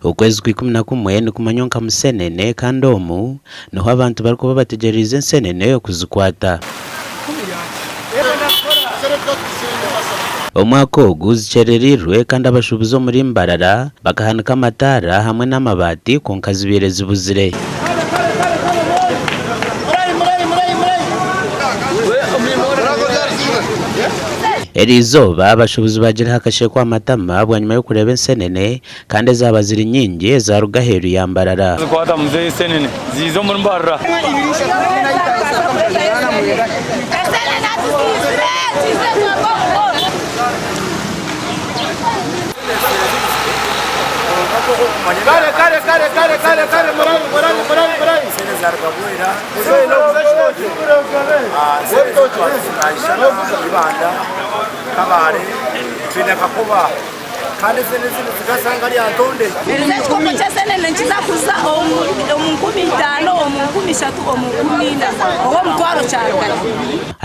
ukwezi kwa 11 ni kumanyonka musenene kandi omu niho abantu bariko babategereza ensenene yo kuzikwata. Omwaka ogu zicererirwe kandi abashubuzi muri Mbarara bakahanika amatara hamwe n'amabati konka zibire zibuzire. Erizoba abashubuzi bagira hakashe kwa matama bwanyuma yo kureba ensenene kandi zaba ziri nyingi za Rugaheru ya Mbarara. Zikwata muze ensenene zizo muri Mbarara.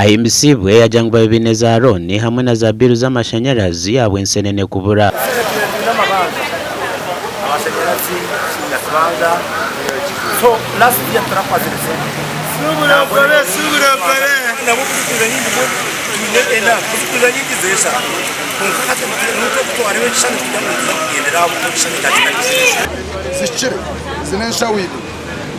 Ahimbisibwe yajangwa Ebineza Aroni hamwe na za biru z'amashanyarazi yabwe ensenene kubura. So last year turakwazirese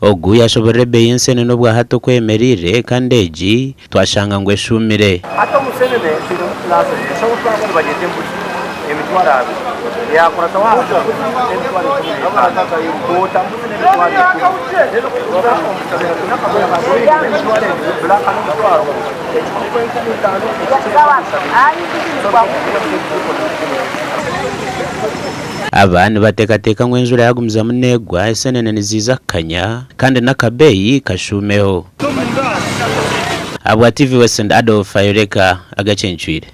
ogu yashoborebe y'ensenene obwa hato kwemerire kandi egi twashanga ngo eshumire. hato musenene tino last so twakora bagende mbuzi emitwara ya kurata wa emitwara abata yimbuta musenene twari rero kuza omusabira tunakabura bagore emitwara black and twaro Abantu batekateka ngo enjura yagumiza munegwa ensenene niziza kanya kandi n'akabeyi kashumeho. Abwa TV West and Adolf Ayureka agacenchwire.